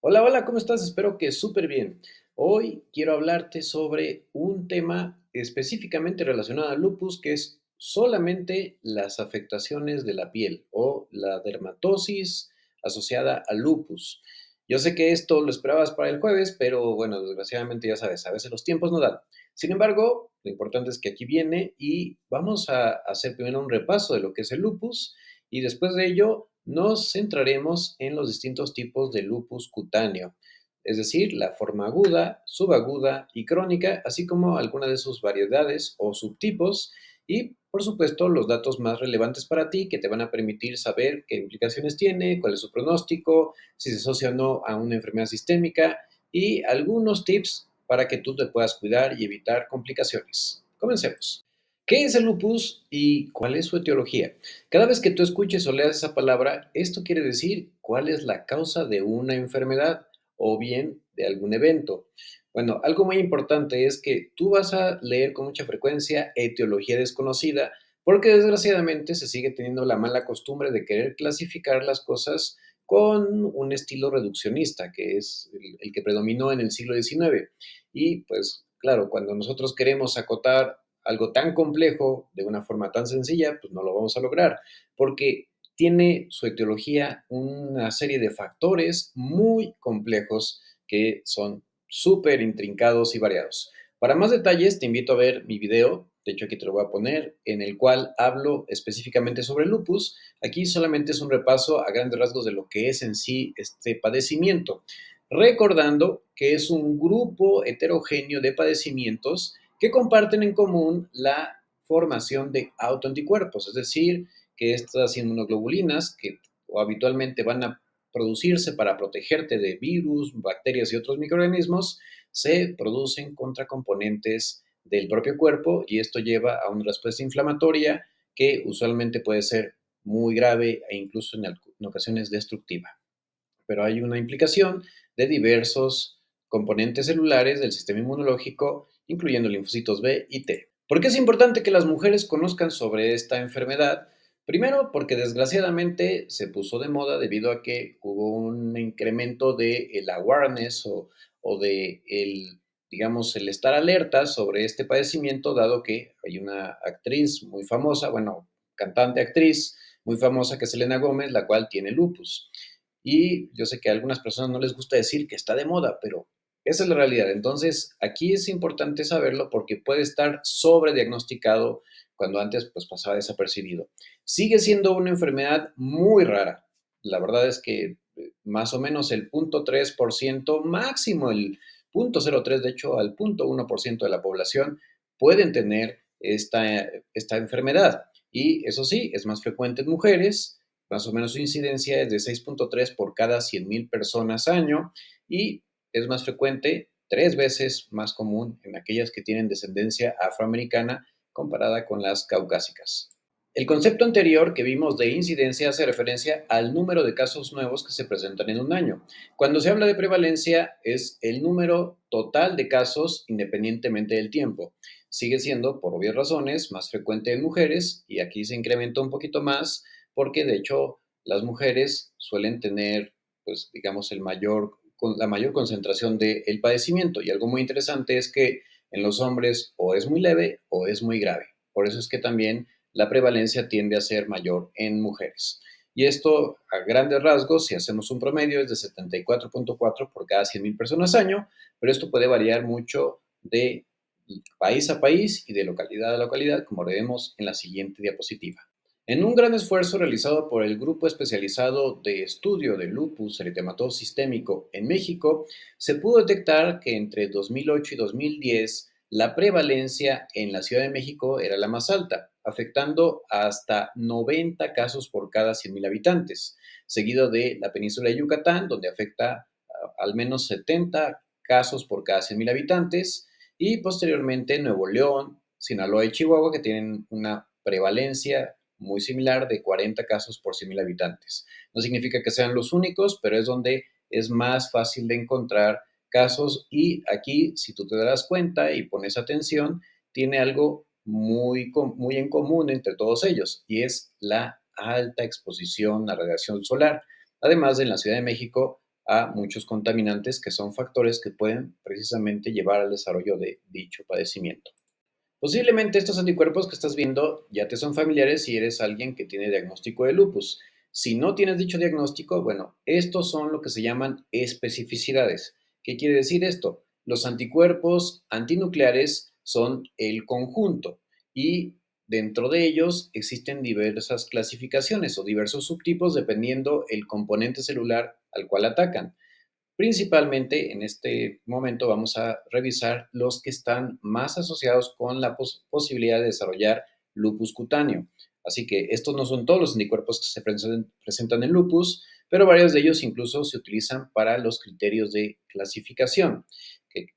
Hola, hola, ¿cómo estás? Espero que súper bien. Hoy quiero hablarte sobre un tema específicamente relacionado al lupus, que es solamente las afectaciones de la piel o la dermatosis asociada al lupus. Yo sé que esto lo esperabas para el jueves, pero bueno, desgraciadamente ya sabes, a veces los tiempos no dan. Sin embargo, lo importante es que aquí viene y vamos a hacer primero un repaso de lo que es el lupus y después de ello nos centraremos en los distintos tipos de lupus cutáneo, es decir, la forma aguda, subaguda y crónica, así como algunas de sus variedades o subtipos y, por supuesto, los datos más relevantes para ti que te van a permitir saber qué implicaciones tiene, cuál es su pronóstico, si se asocia o no a una enfermedad sistémica y algunos tips para que tú te puedas cuidar y evitar complicaciones. Comencemos. ¿Qué es el lupus y cuál es su etiología? Cada vez que tú escuches o leas esa palabra, esto quiere decir cuál es la causa de una enfermedad o bien de algún evento. Bueno, algo muy importante es que tú vas a leer con mucha frecuencia etiología desconocida, porque desgraciadamente se sigue teniendo la mala costumbre de querer clasificar las cosas con un estilo reduccionista, que es el que predominó en el siglo XIX. Y pues claro, cuando nosotros queremos acotar algo tan complejo de una forma tan sencilla, pues no lo vamos a lograr, porque tiene su etiología una serie de factores muy complejos que son súper intrincados y variados. Para más detalles, te invito a ver mi video, de hecho aquí te lo voy a poner, en el cual hablo específicamente sobre el lupus. Aquí solamente es un repaso a grandes rasgos de lo que es en sí este padecimiento, recordando que es un grupo heterogéneo de padecimientos que comparten en común la formación de autoanticuerpos, es decir, que estas inmunoglobulinas que habitualmente van a producirse para protegerte de virus, bacterias y otros microorganismos, se producen contra componentes del propio cuerpo y esto lleva a una respuesta inflamatoria que usualmente puede ser muy grave e incluso en ocasiones destructiva. Pero hay una implicación de diversos componentes celulares del sistema inmunológico, incluyendo linfocitos B y T. ¿Por qué es importante que las mujeres conozcan sobre esta enfermedad? Primero, porque desgraciadamente se puso de moda debido a que hubo un incremento de el awareness o de el, digamos, el estar alerta sobre este padecimiento, dado que hay una actriz muy famosa, bueno, cantante actriz muy famosa que es Selena Gómez, la cual tiene lupus. Y yo sé que a algunas personas no les gusta decir que está de moda, pero esa es la realidad. Entonces, aquí es importante saberlo porque puede estar sobrediagnosticado cuando antes pues pasaba desapercibido. Sigue siendo una enfermedad muy rara. La verdad es que más o menos el 0.3%, máximo el 0.03, de hecho al 0.1% de la población pueden tener esta enfermedad. Y eso sí, es más frecuente en mujeres, más o menos su incidencia es de 6.3 por cada 100,000 personas año y es más frecuente, 3 veces más común en aquellas que tienen descendencia afroamericana comparada con las caucásicas. El concepto anterior que vimos de incidencia hace referencia al número de casos nuevos que se presentan en un año. Cuando se habla de prevalencia es el número total de casos independientemente del tiempo. Sigue siendo, por obvias razones, más frecuente en mujeres y aquí se incrementa un poquito más porque de hecho las mujeres suelen tener, pues digamos, la mayor concentración del padecimiento. Y algo muy interesante es que en los hombres o es muy leve o es muy grave. Por eso es que también la prevalencia tiende a ser mayor en mujeres. Y esto, a grandes rasgos, si hacemos un promedio, es de 74.4 por cada 100,000 personas año, pero esto puede variar mucho de país a país y de localidad a localidad, como vemos en la siguiente diapositiva. En un gran esfuerzo realizado por el Grupo Especializado de Estudio de Lupus Eritematoso Sistémico en México, se pudo detectar que entre 2008 y 2010 la prevalencia en la Ciudad de México era la más alta, afectando hasta 90 casos por cada 100,000 habitantes, seguido de la península de Yucatán, donde afecta al menos 70 casos por cada 100,000 habitantes, y posteriormente Nuevo León, Sinaloa y Chihuahua, que tienen una prevalencia muy similar de 40 casos por 100,000 habitantes. No significa que sean los únicos, pero es donde es más fácil de encontrar casos y aquí, si tú te das cuenta y pones atención, tiene algo muy en común entre todos ellos y es la alta exposición a radiación solar. Además, en la Ciudad de México a muchos contaminantes que son factores que pueden precisamente llevar al desarrollo de dicho padecimiento. Posiblemente estos anticuerpos que estás viendo ya te son familiares si eres alguien que tiene diagnóstico de lupus. Si no tienes dicho diagnóstico, bueno, estos son lo que se llaman especificidades. ¿Qué quiere decir esto? Los anticuerpos antinucleares son el conjunto y dentro de ellos existen diversas clasificaciones o diversos subtipos dependiendo el componente celular al cual atacan. Principalmente en este momento vamos a revisar los que están más asociados con la posibilidad de desarrollar lupus cutáneo. Así que estos no son todos los anticuerpos que se presentan en lupus, pero varios de ellos incluso se utilizan para los criterios de clasificación.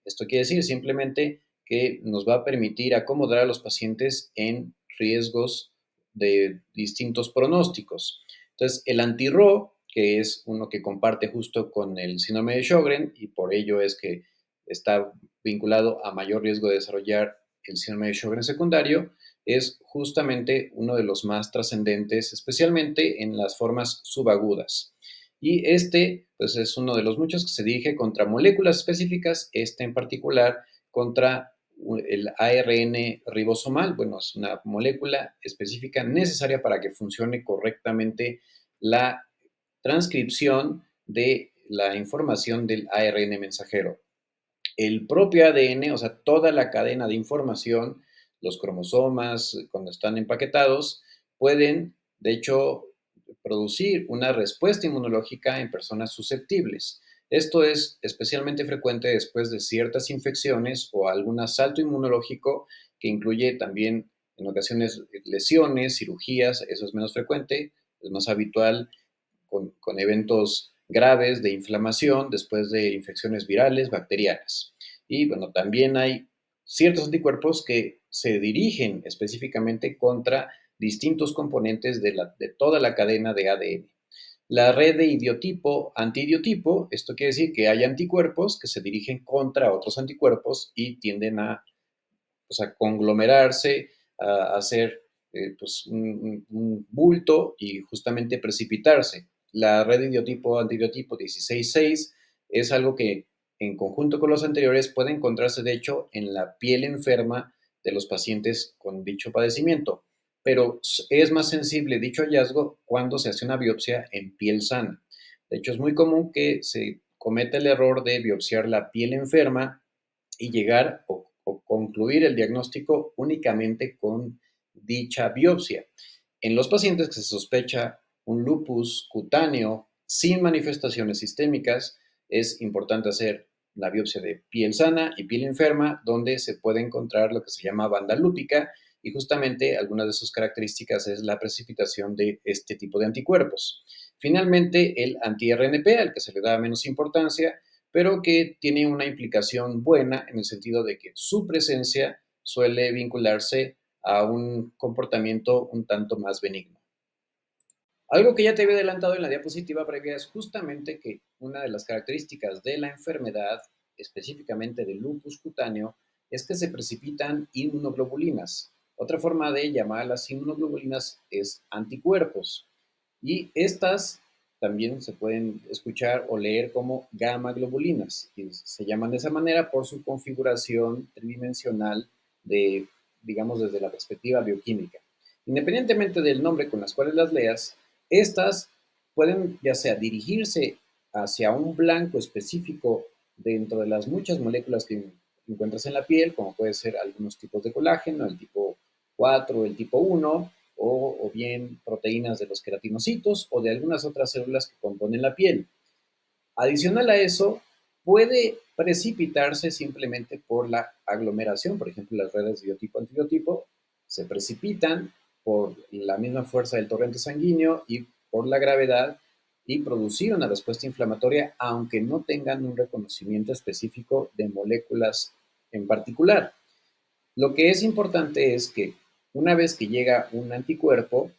Esto quiere decir simplemente que nos va a permitir acomodar a los pacientes en riesgos de distintos pronósticos. Entonces, el anti-RO, que es uno que comparte justo con el síndrome de Sjögren y por ello es que está vinculado a mayor riesgo de desarrollar el síndrome de Sjögren secundario, es justamente uno de los más trascendentes, especialmente en las formas subagudas. Y este, pues es uno de los muchos que se dirige contra moléculas específicas, este en particular contra el ARN ribosomal. Bueno, es una molécula específica necesaria para que funcione correctamente la transcripción de la información del ARN mensajero. El propio ADN, o sea, toda la cadena de información, los cromosomas, cuando están empaquetados, pueden, de hecho, producir una respuesta inmunológica en personas susceptibles. Esto es especialmente frecuente después de ciertas infecciones o algún asalto inmunológico que incluye también en ocasiones lesiones, cirugías, eso es menos frecuente, es más habitual con eventos graves de inflamación después de infecciones virales, bacterianas. Y bueno, también hay ciertos anticuerpos que se dirigen específicamente contra distintos componentes de toda la cadena de ADN. La red de idiotipo, antiidiotipo, esto quiere decir que hay anticuerpos que se dirigen contra otros anticuerpos y tienden a, pues, a conglomerarse, a hacer pues, un bulto y justamente precipitarse. La red idiotipo antidiotipo 16.6 es algo que en conjunto con los anteriores puede encontrarse de hecho en la piel enferma de los pacientes con dicho padecimiento, pero es más sensible dicho hallazgo cuando se hace una biopsia en piel sana. De hecho, es muy común que se cometa el error de biopsiar la piel enferma y llegar o concluir el diagnóstico únicamente con dicha biopsia. En los pacientes que se sospecha un lupus cutáneo sin manifestaciones sistémicas, es importante hacer la biopsia de piel sana y piel enferma, donde se puede encontrar lo que se llama banda lúpica, y justamente algunas de sus características es la precipitación de este tipo de anticuerpos. Finalmente, el anti-RNP, al que se le da menos importancia, pero que tiene una implicación buena en el sentido de que su presencia suele vincularse a un comportamiento un tanto más benigno. Algo que ya te había adelantado en la diapositiva previa es justamente que una de las características de la enfermedad, específicamente del lupus cutáneo, es que se precipitan inmunoglobulinas. Otra forma de llamar a las inmunoglobulinas es anticuerpos. Y estas también se pueden escuchar o leer como gamma globulinas. Y se llaman de esa manera por su configuración tridimensional de, digamos, desde la perspectiva bioquímica. Independientemente del nombre con las cuales las leas, estas pueden ya sea dirigirse hacia un blanco específico dentro de las muchas moléculas que encuentras en la piel, como puede ser algunos tipos de colágeno, el tipo 4, el tipo 1, o bien proteínas de los queratinocitos o de algunas otras células que componen la piel. Adicional a eso, puede precipitarse simplemente por la aglomeración, por ejemplo, las redes de biotipo-antibiotipo se precipitan por la misma fuerza del torrente sanguíneo y por la gravedad y producir una respuesta inflamatoria, aunque no tengan un reconocimiento específico de moléculas en particular. Lo que es importante es que una vez que llega un anticuerpo,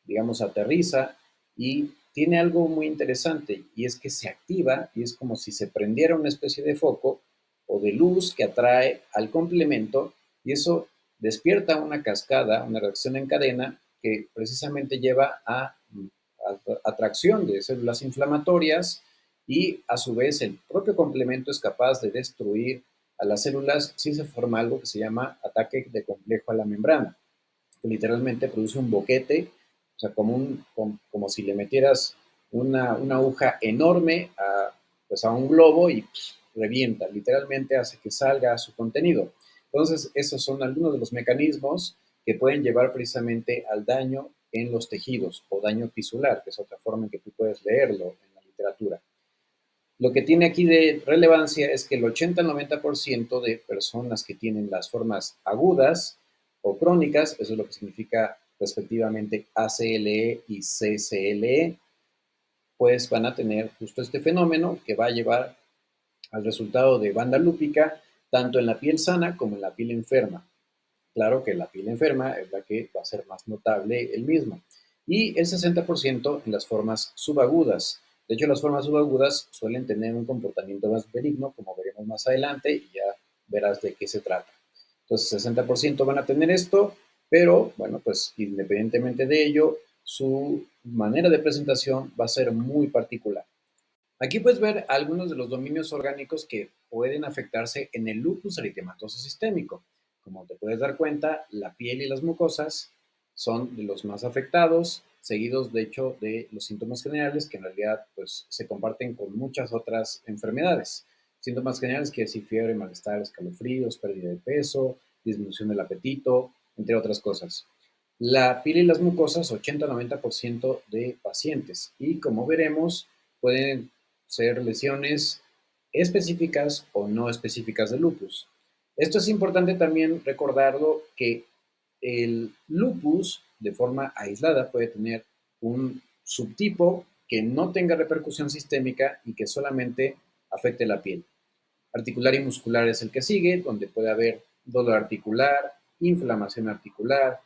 digamos, aterriza y tiene algo muy interesante y es que se activa y es como si se prendiera una especie de foco o de luz que atrae al complemento y eso despierta una cascada, una reacción en cadena que precisamente lleva a atracción de células inflamatorias y a su vez el propio complemento es capaz de destruir a las células si se forma algo que se llama ataque de complejo a la membrana, que literalmente produce un boquete, o sea, como si le metieras una aguja enorme pues a un globo y revienta, literalmente hace que salga su contenido. Entonces, esos son algunos de los mecanismos que pueden llevar precisamente al daño en los tejidos o daño tisular, que es otra forma en que tú puedes leerlo en la literatura. Lo que tiene aquí de relevancia es que el 80-90% de personas que tienen las formas agudas o crónicas, eso es lo que significa respectivamente ACLE y CCLE, pues van a tener justo este fenómeno que va a llevar al resultado de banda lúpica tanto en la piel sana como en la piel enferma. Claro que la piel enferma es la que va a ser más notable el mismo. Y el 60% en las formas subagudas. De hecho, las formas subagudas suelen tener un comportamiento más benigno, como veremos más adelante, y ya verás de qué se trata. Entonces, 60% van a tener esto, pero bueno, pues independientemente de ello, su manera de presentación va a ser muy particular. Aquí puedes ver algunos de los dominios orgánicos que pueden afectarse en el lupus eritematoso sistémico. Como te puedes dar cuenta, la piel y las mucosas son de los más afectados, seguidos de hecho de los síntomas generales que en realidad pues, se comparten con muchas otras enfermedades. Síntomas generales quiere decir fiebre, malestar, escalofríos, pérdida de peso, disminución del apetito, entre otras cosas. La piel y las mucosas, 80-90% de pacientes. Y como veremos, pueden ser lesiones específicas o no específicas de lupus. Esto es importante también recordarlo que el lupus de forma aislada puede tener un subtipo que no tenga repercusión sistémica y que solamente afecte la piel. Articular y muscular es el que sigue, donde puede haber dolor articular, inflamación articular,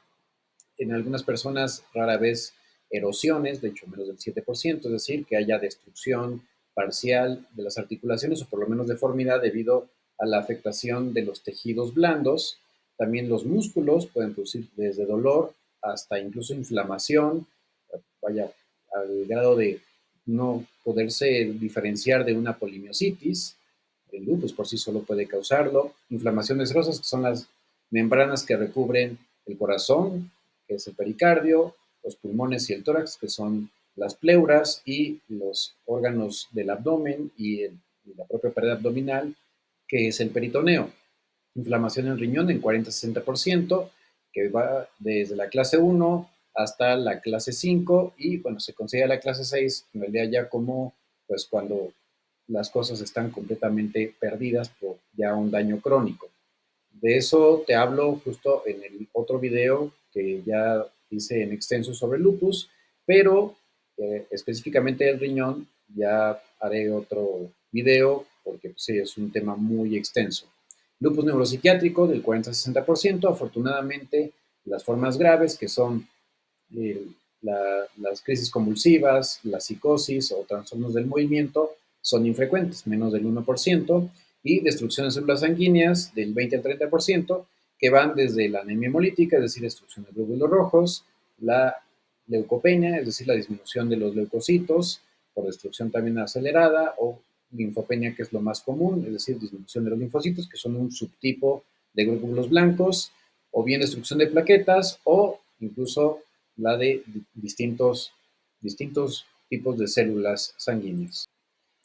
en algunas personas rara vez erosiones, de hecho menos del 7%, es decir, que haya destrucción parcial de las articulaciones o por lo menos deformidad debido a la afectación de los tejidos blandos. También los músculos pueden producir desde dolor hasta incluso inflamación, vaya, al grado de no poderse diferenciar de una polimiositis. El lupus por sí solo puede causarlo. Inflamaciones rosas, que son las membranas que recubren el corazón, que es el pericardio, los pulmones y el tórax, que son las pleuras, y los órganos del abdomen y la propia pared abdominal, que es el peritoneo. Inflamación en riñón en 40-60%, que va desde la clase 1 hasta la clase 5 y bueno, se considera la clase 6 en realidad ya como pues cuando las cosas están completamente perdidas por ya un daño crónico. De eso te hablo justo en el otro video que ya hice en extenso sobre lupus, pero específicamente el riñón ya haré otro video porque pues, sí, es un tema muy extenso. Lupus neuropsiquiátrico del 40-60%, afortunadamente las formas graves que son eh, las crisis convulsivas, la psicosis o trastornos del movimiento son infrecuentes, menos del 1%, y destrucción de células sanguíneas del 20 al 30%, que van desde la anemia hemolítica, es decir, destrucción de glóbulos rojos, la leucopenia, es decir, la disminución de los leucocitos por destrucción también acelerada, o linfopenia, que es lo más común, es decir, disminución de los linfocitos, que son un subtipo de glóbulos blancos, o bien destrucción de plaquetas, o incluso la de distintos tipos de células sanguíneas.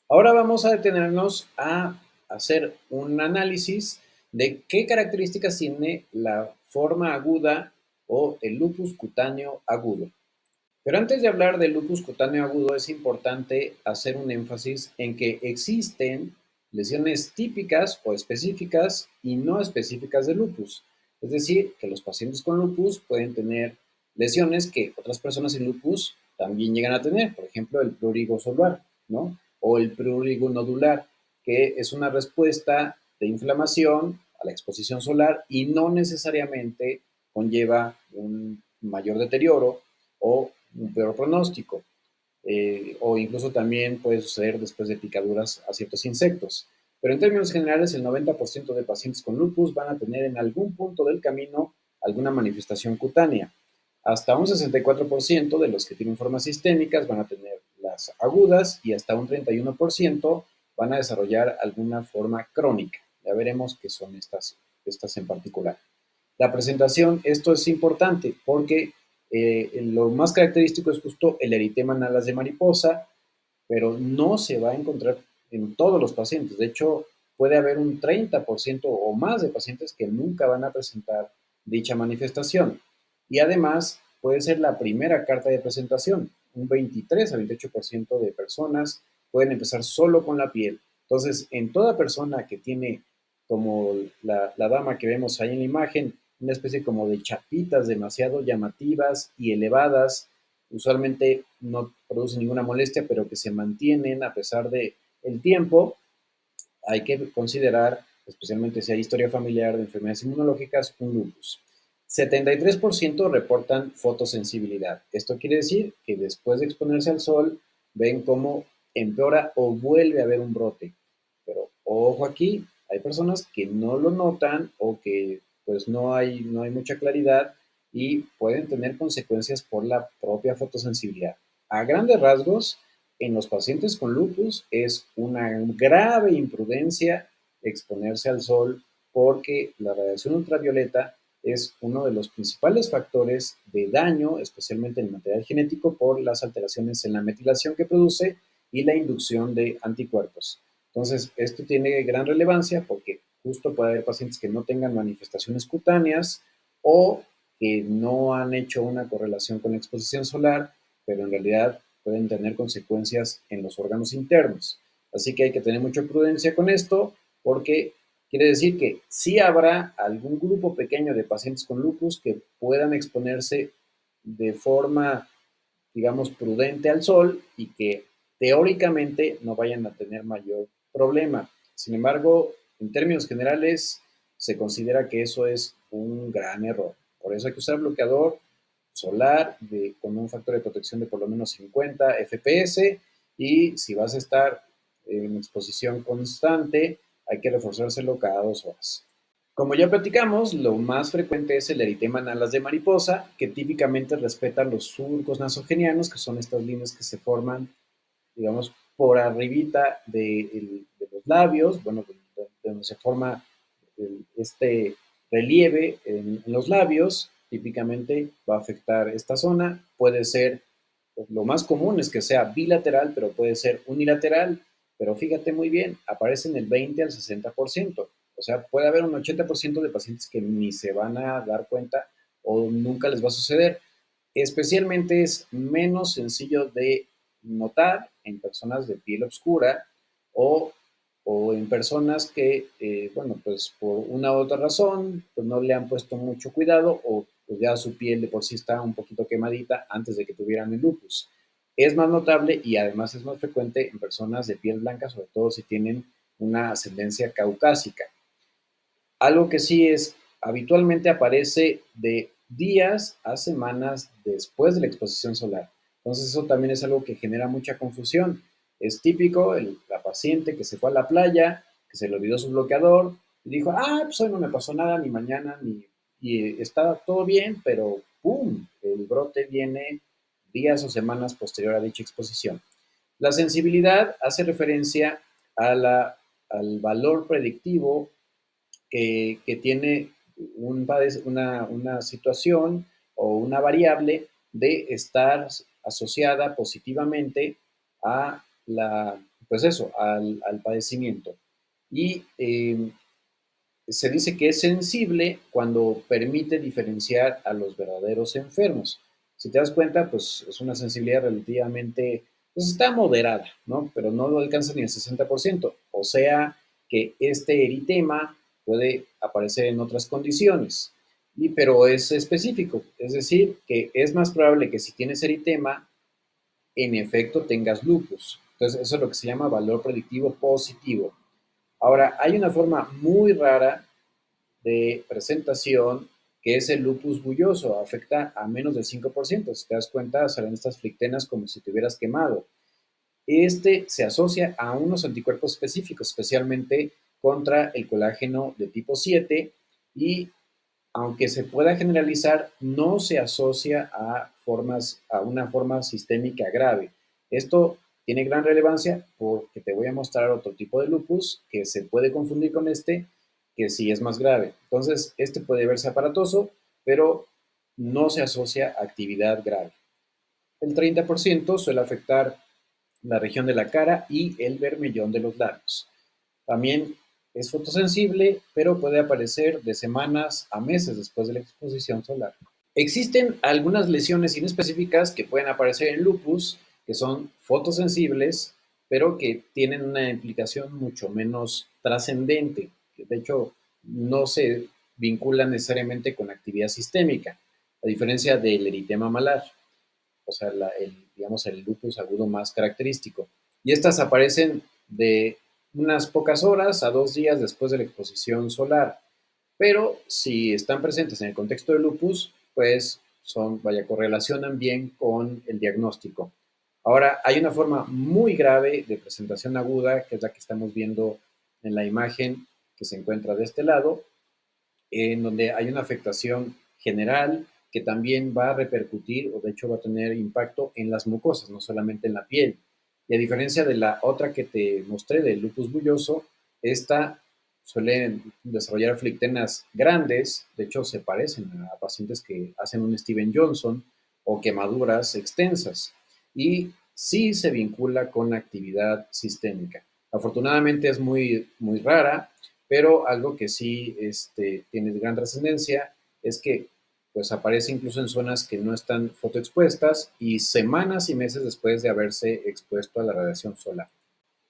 Ahora vamos a detenernos a hacer un análisis de qué características tiene la forma aguda o el lupus cutáneo agudo. Pero antes de hablar del lupus cutáneo agudo, es importante hacer un énfasis en que existen lesiones típicas o específicas y no específicas de lupus. Es decir, que los pacientes con lupus pueden tener lesiones que otras personas sin lupus también llegan a tener. Por ejemplo, el prurigo solar, ¿no? O el prurigo nodular, que es una respuesta de inflamación a la exposición solar y no necesariamente conlleva un mayor deterioro o un peor pronóstico, o incluso también puede suceder después de picaduras a ciertos insectos. Pero en términos generales, el 90% de pacientes con lupus van a tener en algún punto del camino alguna manifestación cutánea. Hasta un 64% de los que tienen formas sistémicas van a tener la las agudas y hasta un 31% van a desarrollar alguna forma crónica. Ya veremos qué son estas en particular. La presentación, esto es importante porque lo más característico es justo el eritema en alas de mariposa, pero no se va a encontrar en todos los pacientes. De hecho, puede haber un 30% o más de pacientes que nunca van a presentar dicha manifestación. Y además, puede ser la primera carta de presentación. Un 23 a 28% de personas pueden empezar solo con la piel. Entonces, en toda persona que tiene, como la dama que vemos ahí en la imagen, una especie como de chapitas demasiado llamativas y elevadas, usualmente no producen ninguna molestia, pero que se mantienen a pesar de el tiempo, hay que considerar, especialmente si hay historia familiar de enfermedades inmunológicas, un lupus. 73% reportan fotosensibilidad. Esto quiere decir que después de exponerse al sol, ven cómo empeora o vuelve a haber un brote. Pero ojo aquí, hay personas que no lo notan o que pues no hay mucha claridad y pueden tener consecuencias por la propia fotosensibilidad. A grandes rasgos, en los pacientes con lupus es una grave imprudencia exponerse al sol porque la radiación ultravioleta es uno de los principales factores de daño, especialmente en el material genético, por las alteraciones en la metilación que produce y la inducción de anticuerpos. Entonces, esto tiene gran relevancia porque justo puede haber pacientes que no tengan manifestaciones cutáneas o que no han hecho una correlación con la exposición solar, pero en realidad pueden tener consecuencias en los órganos internos. Así que hay que tener mucha prudencia con esto porque quiere decir que sí habrá algún grupo pequeño de pacientes con lupus que puedan exponerse de forma, digamos, prudente al sol y que teóricamente no vayan a tener mayor problema. Sin embargo, en términos generales, se considera que eso es un gran error. Por eso hay que usar bloqueador solar con un factor de protección de por lo menos 50 FPS y si vas a estar en exposición constante, hay que reforzárselo cada 2 horas. Como ya platicamos, lo más frecuente es el eritema en alas de mariposa, que típicamente respeta los surcos nasogenianos, que son estas líneas que se forman, digamos, por arribita de los labios, bueno, de donde se forma este relieve en los labios, típicamente va a afectar esta zona. Puede ser, pues, lo más común es que sea bilateral, pero puede ser unilateral. Pero fíjate muy bien, aparece en el 20 al 60%. O sea, puede haber un 80% de pacientes que ni se van a dar cuenta o nunca les va a suceder. Especialmente es menos sencillo de notar en personas de piel oscura o, o en personas que, bueno, pues por una u otra razón, pues no le han puesto mucho cuidado o pues ya su piel de por sí está un poquito quemadita antes de que tuvieran el lupus. Es más notable y además es más frecuente en personas de piel blanca, sobre todo si tienen una ascendencia caucásica. Algo que sí es, habitualmente aparece de días a semanas después de la exposición solar. Entonces eso también es algo que genera mucha confusión. Es típico la paciente que se fue a la playa, que se le olvidó su bloqueador y dijo, pues hoy no me pasó nada, ni mañana, y estaba todo bien, pero ¡pum! El brote viene días o semanas posterior a dicha exposición. La sensibilidad hace referencia al valor predictivo que tiene una situación o una variable de estar asociada positivamente a pues eso, al padecimiento. Y se dice que es sensible cuando permite diferenciar a los verdaderos enfermos. Si te das cuenta, pues es una sensibilidad relativamente, pues está moderada, ¿no? Pero no lo alcanza ni el 60%. O sea que este eritema puede aparecer en otras condiciones, pero es específico. Es decir, que es más probable que si tienes eritema, en efecto tengas lupus. Entonces, eso es lo que se llama valor predictivo positivo. Ahora, hay una forma muy rara de presentación, que es el lupus bulloso, afecta a menos del 5%. Si te das cuenta, salen estas flictenas como si te hubieras quemado. Este se asocia a unos anticuerpos específicos, especialmente contra el colágeno de tipo 7 y aunque se pueda generalizar, no se asocia a una forma sistémica grave. Esto Tiene gran relevancia porque te voy a mostrar otro tipo de lupus que se puede confundir con este, que sí es más grave. Entonces, este puede verse aparatoso, pero no se asocia a actividad grave. El 30% suele afectar la región de la cara y el bermellón de los labios. También es fotosensible, pero puede aparecer de semanas a meses después de la exposición solar. Existen algunas lesiones inespecíficas que pueden aparecer en lupus, que son fotosensibles, pero que tienen una implicación mucho menos trascendente. De hecho, no se vinculan necesariamente con actividad sistémica, a diferencia del eritema malar, o sea, digamos, el lupus agudo más característico. Y estas aparecen de unas pocas horas a 2 días después de la exposición solar. Pero si están presentes en el contexto de lupus, pues vaya, correlacionan bien con el diagnóstico. Ahora, hay una forma muy grave de presentación aguda, que es la que estamos viendo en la imagen que se encuentra de este lado, en donde hay una afectación general que también va a repercutir o de hecho va a tener impacto en las mucosas, no solamente en la piel. Y a diferencia de la otra que te mostré, del lupus bulloso, esta suele desarrollar aflictenas grandes, de hecho se parecen a pacientes que hacen un Steven Johnson o quemaduras extensas y sí se vincula con actividad sistémica. Afortunadamente es muy rara, pero algo que sí tiene gran trascendencia es que pues aparece incluso en zonas que no están fotoexpuestas y semanas y meses después de haberse expuesto a la radiación solar.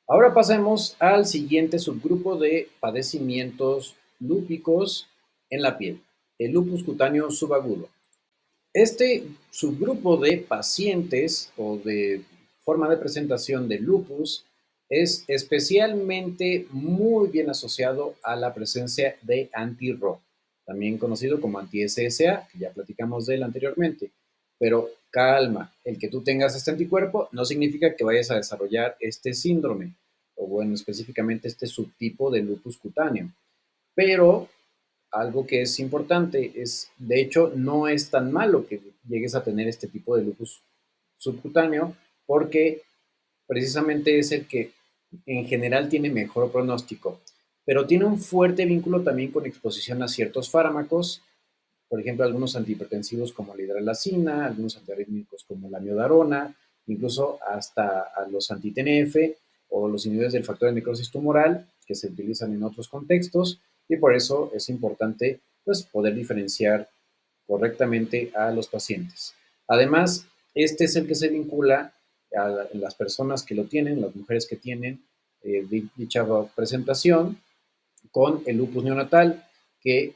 Ahora pasemos al siguiente subgrupo de padecimientos lúpicos en la piel, el lupus cutáneo subagudo. Este subgrupo de pacientes o de forma de presentación de lupus es especialmente muy bien asociado a la presencia de anti-RO, también conocido como anti-SSA, que ya platicamos de él anteriormente. Pero calma, el que tú tengas este anticuerpo no significa que vayas a desarrollar este síndrome, o bueno, específicamente este subtipo de lupus cutáneo. Pero algo que es importante es, de hecho, no es tan malo que llegues a tener este tipo de lupus subcutáneo porque precisamente es el que en general tiene mejor pronóstico, pero tiene un fuerte vínculo también con exposición a ciertos fármacos, por ejemplo, algunos antihipertensivos como la hidralazina, algunos antiarrítmicos como la miodarona, incluso hasta a los anti-TNF o los inhibidores del factor de necrosis tumoral que se utilizan en otros contextos y por eso es importante pues, poder diferenciar correctamente a los pacientes. Además, este es el que se vincula a las personas que lo tienen, las mujeres que tienen dicha presentación con el lupus neonatal, que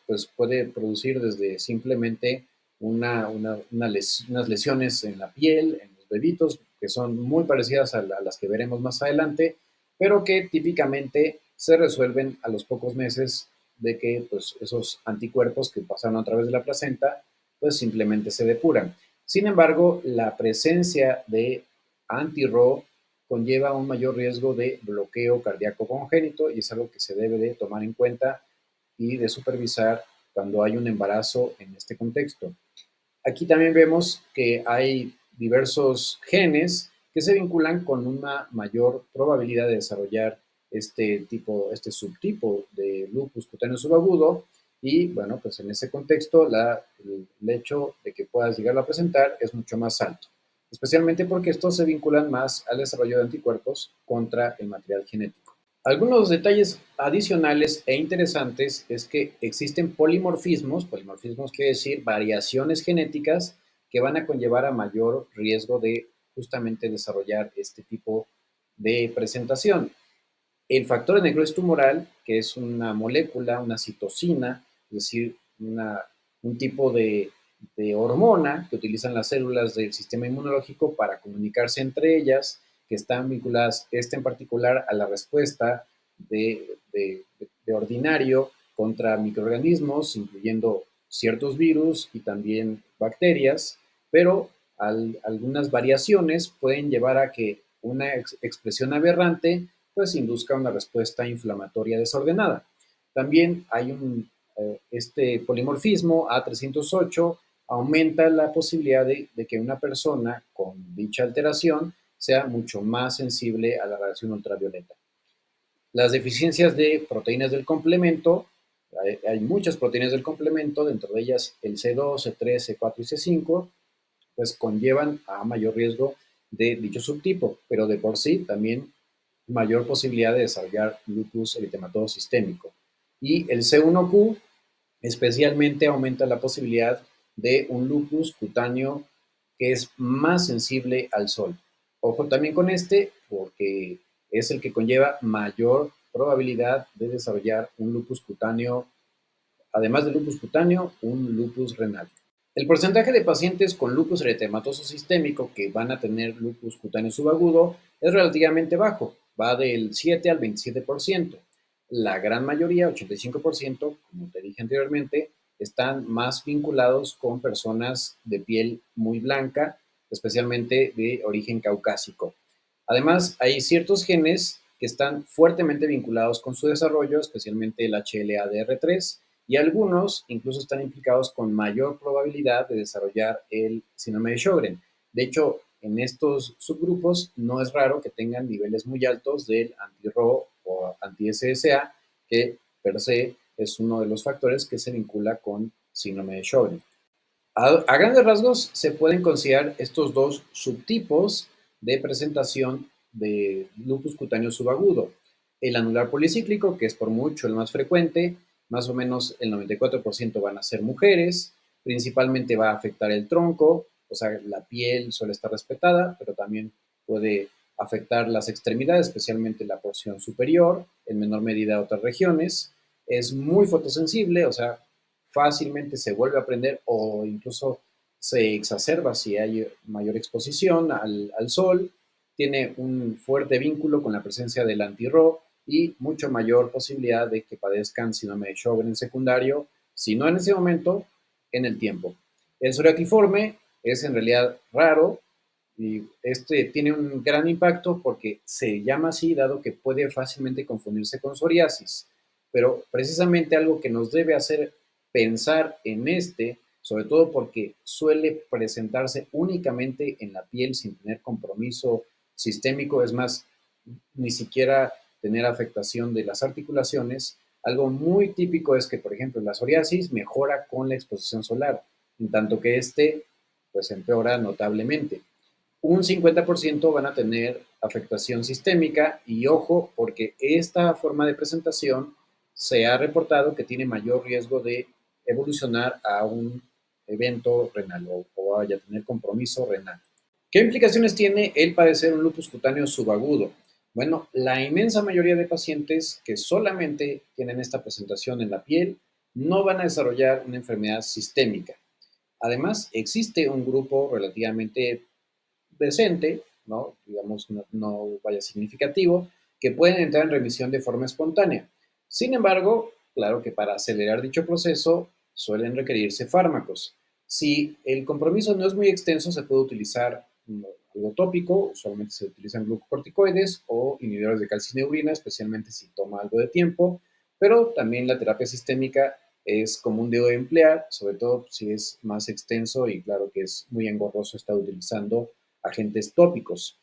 pues, puede producir desde simplemente unas lesiones en la piel, en los bebitos, que son muy parecidas a las que veremos más adelante, pero que típicamente se resuelven a los pocos meses de que pues, esos anticuerpos que pasaron a través de la placenta, pues simplemente se depuran. Sin embargo, la presencia de anti-RO conlleva un mayor riesgo de bloqueo cardíaco congénito y es algo que se debe de tomar en cuenta y de supervisar cuando hay un embarazo en este contexto. Aquí también vemos que hay diversos genes que se vinculan con una mayor probabilidad de desarrollar este subtipo de lupus cutáneo subagudo y bueno, pues en ese contexto el hecho de que puedas llegarlo a presentar es mucho más alto, especialmente porque estos se vinculan más al desarrollo de anticuerpos contra el material genético. Algunos detalles adicionales e interesantes es que existen polimorfismos quiere decir variaciones genéticas que van a conllevar a mayor riesgo de justamente desarrollar este tipo de presentación. El factor de necrosis tumoral, que es una molécula, una citosina, es decir, un tipo de hormona que utilizan las células del sistema inmunológico para comunicarse entre ellas, que están vinculadas, en particular, a la respuesta de ordinario contra microorganismos, incluyendo ciertos virus y también bacterias, pero algunas variaciones pueden llevar a que una expresión aberrante pues induzca una respuesta inflamatoria desordenada. También hay este polimorfismo A308 aumenta la posibilidad de que una persona con dicha alteración sea mucho más sensible a la radiación ultravioleta. Las deficiencias de proteínas del complemento, hay muchas proteínas del complemento, dentro de ellas el C2, C3, C4 y C5, pues conllevan a mayor riesgo de dicho subtipo, pero de por sí también mayor posibilidad de desarrollar lupus eritematoso sistémico. Y el C1Q especialmente aumenta la posibilidad de un lupus cutáneo que es más sensible al sol. Ojo también con este, porque es el que conlleva mayor probabilidad de desarrollar un lupus cutáneo, además del lupus cutáneo, un lupus renal. El porcentaje de pacientes con lupus eritematoso sistémico que van a tener lupus cutáneo subagudo es relativamente bajo, va del 7 al 27%. La gran mayoría, 85%, como te dije anteriormente, están más vinculados con personas de piel muy blanca, especialmente de origen caucásico. Además, hay ciertos genes que están fuertemente vinculados con su desarrollo, especialmente el HLA-DR3, y algunos incluso están implicados con mayor probabilidad de desarrollar el síndrome de Sjögren. De hecho, en estos subgrupos no es raro que tengan niveles muy altos del anti-RO o anti-SSA, que per se es uno de los factores que se vincula con síndrome de Sjögren. A grandes rasgos se pueden considerar estos dos subtipos de presentación de lupus cutáneo subagudo. El anular policíclico, que es por mucho el más frecuente, más o menos el 94% van a ser mujeres, principalmente va a afectar el tronco, o sea, la piel suele estar respetada, pero también puede afectar las extremidades, especialmente la porción superior, en menor medida otras regiones. Es muy fotosensible, o sea, fácilmente se vuelve a prender o incluso se exacerba si hay mayor exposición al sol, tiene un fuerte vínculo con la presencia del anti-RO y mucho mayor posibilidad de que padezcan síndrome de Sjögren secundario, si no en ese momento, en el tiempo. El psoriatiforme es en realidad raro y este tiene un gran impacto porque se llama así dado que puede fácilmente confundirse con psoriasis, pero precisamente algo que nos debe hacer pensar en este, sobre todo porque suele presentarse únicamente en la piel sin tener compromiso sistémico, es más, ni siquiera tener afectación de las articulaciones. Algo muy típico es que, por ejemplo, la psoriasis mejora con la exposición solar, en tanto que este, pues empeora notablemente. Un 50% van a tener afectación sistémica y ojo, porque esta forma de presentación se ha reportado que tiene mayor riesgo de evolucionar a un evento renal o vaya a tener compromiso renal. ¿Qué implicaciones tiene el padecer un lupus cutáneo subagudo? Bueno, la inmensa mayoría de pacientes que solamente tienen esta presentación en la piel no van a desarrollar una enfermedad sistémica. Además, existe un grupo relativamente decente, ¿no? Digamos, no vaya significativo, que pueden entrar en remisión de forma espontánea. Sin embargo, claro que para acelerar dicho proceso suelen requerirse fármacos. Si el compromiso no es muy extenso, se puede utilizar algo tópico, usualmente se utilizan glucocorticoides o inhibidores de calcineurina, especialmente si toma algo de tiempo, pero también la terapia sistémica es común de emplear, sobre todo si es más extenso y claro que es muy engorroso estar utilizando agentes tópicos.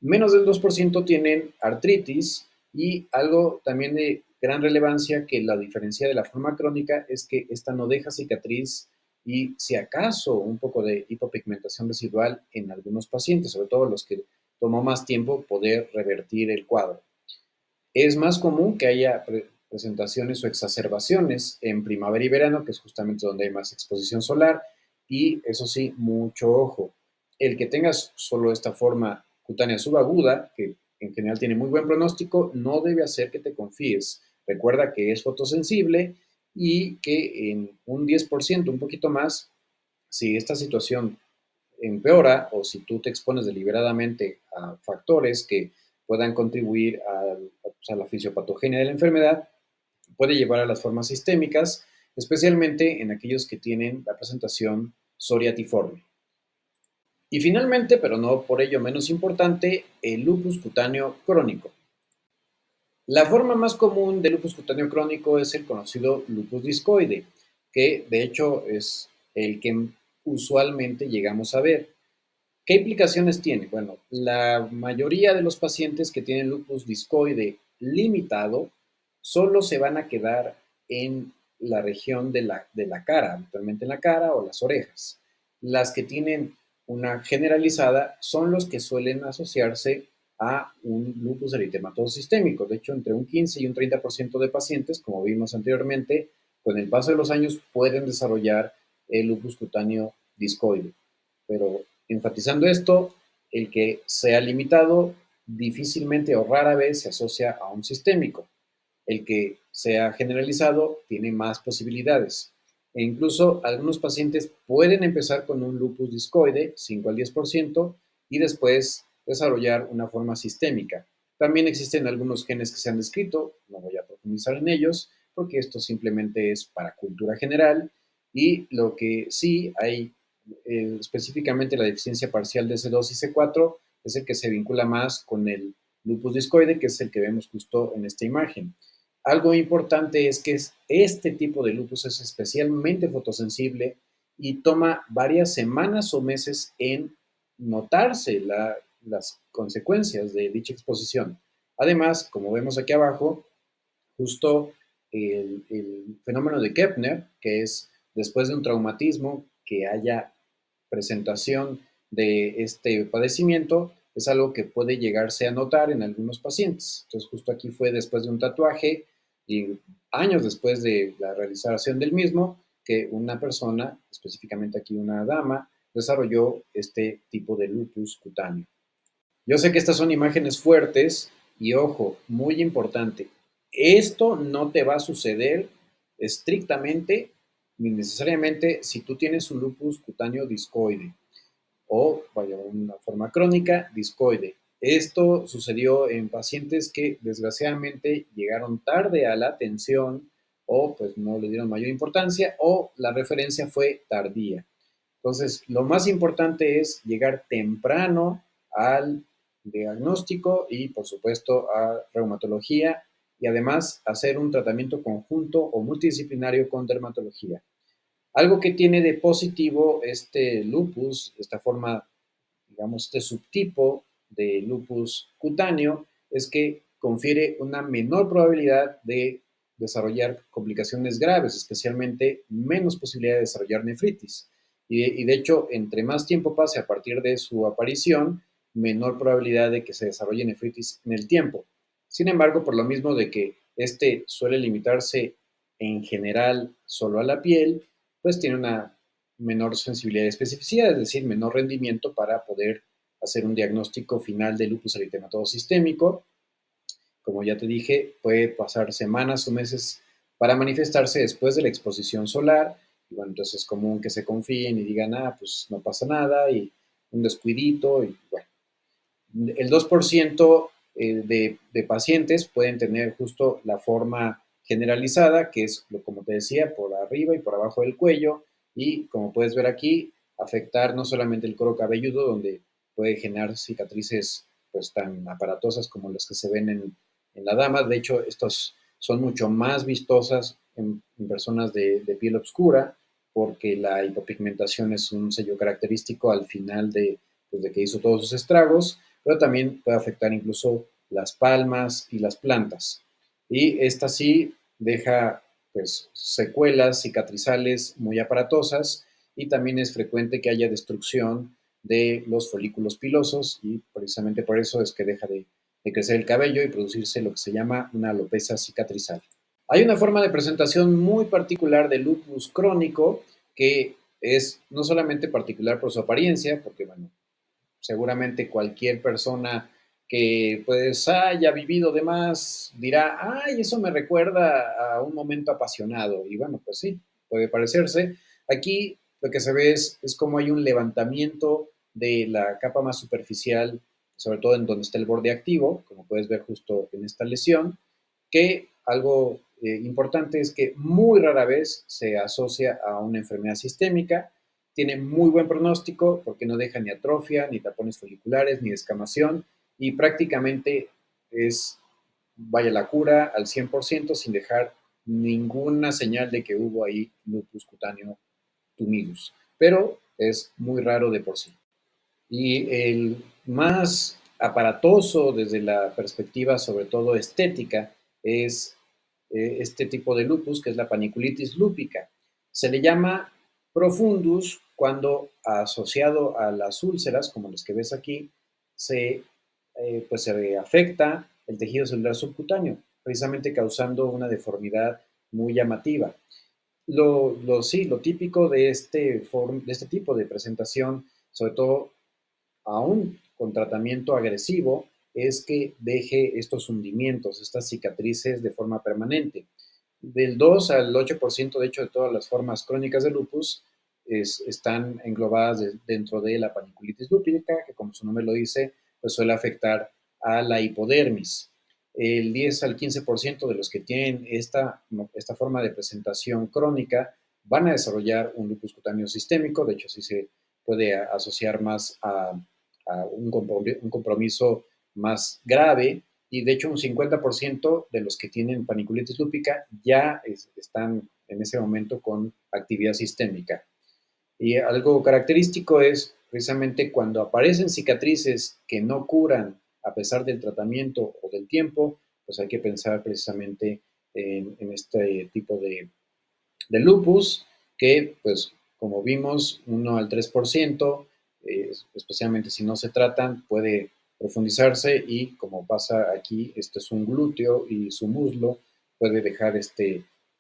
Menos del 2% tienen artritis y algo también de gran relevancia que la diferencia de la forma crónica es que esta no deja cicatriz y si acaso un poco de hipopigmentación residual en algunos pacientes, sobre todo los que tomó más tiempo poder revertir el cuadro. Es más común que haya presentaciones o exacerbaciones en primavera y verano, que es justamente donde hay más exposición solar, y eso sí, mucho ojo. El que tengas solo esta forma cutánea subaguda, que en general tiene muy buen pronóstico, no debe hacer que te confíes. Recuerda que es fotosensible y que en un 10%, un poquito más, si esta situación empeora o si tú te expones deliberadamente a factores que puedan contribuir a la fisiopatogenia de la enfermedad, puede llevar a las formas sistémicas, especialmente en aquellos que tienen la presentación psoriatiforme. Y finalmente, pero no por ello menos importante, el lupus cutáneo crónico. La forma más común de lupus cutáneo crónico es el conocido lupus discoide, que de hecho es el que usualmente llegamos a ver. ¿Qué implicaciones tiene? Bueno, la mayoría de los pacientes que tienen lupus discoide limitado solo se van a quedar en la región de la cara, habitualmente en la cara o las orejas. Las que tienen una generalizada son los que suelen asociarse a un lupus eritematoso sistémico. De hecho, entre un 15 y un 30% de pacientes, como vimos anteriormente, con el paso de los años pueden desarrollar el lupus cutáneo discoide. Pero enfatizando esto, el que sea limitado difícilmente o rara vez se asocia a un sistémico. El que sea generalizado tiene más posibilidades. E incluso algunos pacientes pueden empezar con un lupus discoide, 5 al 10%, y después desarrollar una forma sistémica. También existen algunos genes que se han descrito, no voy a profundizar en ellos, porque esto simplemente es para cultura general, y lo que sí hay, específicamente la deficiencia parcial de C2 y C4, es el que se vincula más con el lupus discoide, que es el que vemos justo en esta imagen. Algo importante es que este tipo de lupus es especialmente fotosensible y toma varias semanas o meses en notarse las consecuencias de dicha exposición. Además, como vemos aquí abajo, justo el fenómeno de Kepner, que es después de un traumatismo que haya presentación de este padecimiento, es algo que puede llegarse a notar en algunos pacientes. Entonces, justo aquí fue después de un tatuaje y años después de la realización del mismo, que una persona, específicamente aquí una dama, desarrolló este tipo de lupus cutáneo. Yo sé que estas son imágenes fuertes y ojo, muy importante, esto no te va a suceder estrictamente ni necesariamente si tú tienes un lupus cutáneo discoide o, vaya, una forma crónica discoide. Esto sucedió en pacientes que desgraciadamente llegaron tarde a la atención o pues no le dieron mayor importancia o la referencia fue tardía. Entonces, lo más importante es llegar temprano al diagnóstico y, por supuesto, a reumatología y además hacer un tratamiento conjunto o multidisciplinario con dermatología. Algo que tiene de positivo este lupus, esta forma, digamos, este subtipo de lupus cutáneo, es que confiere una menor probabilidad de desarrollar complicaciones graves, especialmente menos posibilidad de desarrollar nefritis. Y de hecho, entre más tiempo pase a partir de su aparición, menor probabilidad de que se desarrolle nefritis en el tiempo. Sin embargo, por lo mismo de que este suele limitarse en general solo a la piel, pues tiene una menor sensibilidad y especificidad, es decir, menor rendimiento para poder hacer un diagnóstico final de lupus eritematoso sistémico. Como ya te dije, puede pasar semanas o meses para manifestarse después de la exposición solar. Y bueno, entonces es común que se confíen y digan, pues no pasa nada y un descuidito y bueno, el 2% de pacientes pueden tener justo la forma generalizada, que es, como te decía, por arriba y por abajo del cuello, y como puedes ver aquí, afectar no solamente el cuero cabelludo, donde puede generar cicatrices pues tan aparatosas como las que se ven en la dama. De hecho, estas son mucho más vistosas en personas de piel oscura, porque la hipopigmentación es un sello característico al final pues, de que hizo todos sus estragos, pero también puede afectar incluso las palmas y las plantas. Y esta sí deja pues secuelas cicatrizales muy aparatosas y también es frecuente que haya destrucción de los folículos pilosos y precisamente por eso es que deja de crecer el cabello y producirse lo que se llama una alopecia cicatrizal. Hay una forma de presentación muy particular del lupus crónico que es no solamente particular por su apariencia, porque bueno, seguramente cualquier persona que pues haya vivido de más dirá, ay, eso me recuerda a un momento apasionado. Y bueno, pues sí, puede parecerse. Aquí lo que se ve es como hay un levantamiento de la capa más superficial, sobre todo en donde está el borde activo, como puedes ver justo en esta lesión, que algo importante es que muy rara vez se asocia a una enfermedad sistémica, tiene muy buen pronóstico porque no deja ni atrofia, ni tapones foliculares, ni descamación y prácticamente es, vaya, la cura al 100% sin dejar ninguna señal de que hubo ahí lupus cutáneo tumidus, pero es muy raro de por sí. Y el más aparatoso desde la perspectiva, sobre todo estética, es este tipo de lupus, que es la paniculitis lúpica. Se le llama profundus cuando asociado a las úlceras, como las que ves aquí, pues se afecta el tejido celular subcutáneo, precisamente causando una deformidad muy llamativa. Sí, lo típico de este tipo de presentación, sobre todo aún con tratamiento agresivo, es que deje estos hundimientos, estas cicatrices de forma permanente. Del 2 al 8%, de hecho, de todas las formas crónicas de lupus están englobadas dentro de la paniculitis lúpica, que como su nombre lo dice, pues suele afectar a la hipodermis. El 10 al 15% de los que tienen esta forma de presentación crónica van a desarrollar un lupus cutáneo sistémico, de hecho sí se puede asociar más a un compromiso más grave, y de hecho un 50% de los que tienen paniculitis lúpica ya están en ese momento con actividad sistémica. Y algo característico es precisamente cuando aparecen cicatrices que no curan a pesar del tratamiento o del tiempo, pues hay que pensar precisamente en este tipo de lupus, que pues como vimos, 1 al 3%, especialmente si no se tratan, puede profundizarse y como pasa aquí, este es un glúteo y su muslo puede dejar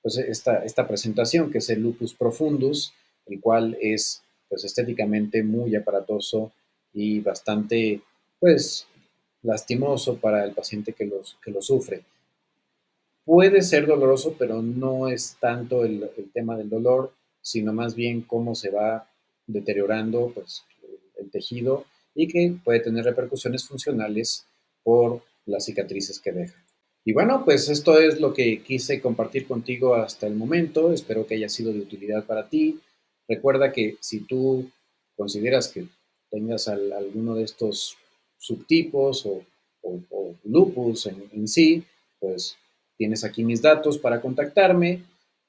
pues esta presentación que es el lupus profundus, el cual es pues estéticamente muy aparatoso y bastante pues lastimoso para el paciente que lo sufre. Puede ser doloroso, pero no es tanto el tema del dolor, sino más bien cómo se va deteriorando pues, el tejido y que puede tener repercusiones funcionales por las cicatrices que deja. Y bueno, pues esto es lo que quise compartir contigo hasta el momento. Espero que haya sido de utilidad para ti. Recuerda que si tú consideras que tengas alguno de estos subtipos o lupus en sí, pues tienes aquí mis datos para contactarme.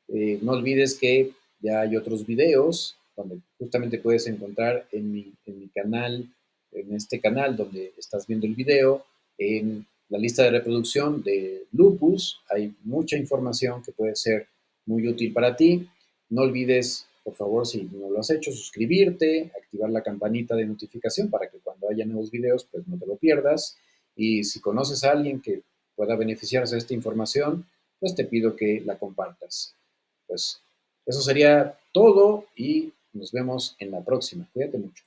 No olvides que ya hay otros videos donde justamente puedes encontrar en mi canal, en este canal donde estás viendo el video, en la lista de reproducción de Lupus. Hay mucha información que puede ser muy útil para ti. No olvides, por favor, si no lo has hecho, suscribirte, activar la campanita de notificación para que cuando haya nuevos videos, pues no te lo pierdas. Y si conoces a alguien que pueda beneficiarse de esta información, pues te pido que la compartas. Pues eso sería todo y nos vemos en la próxima. Cuídate mucho.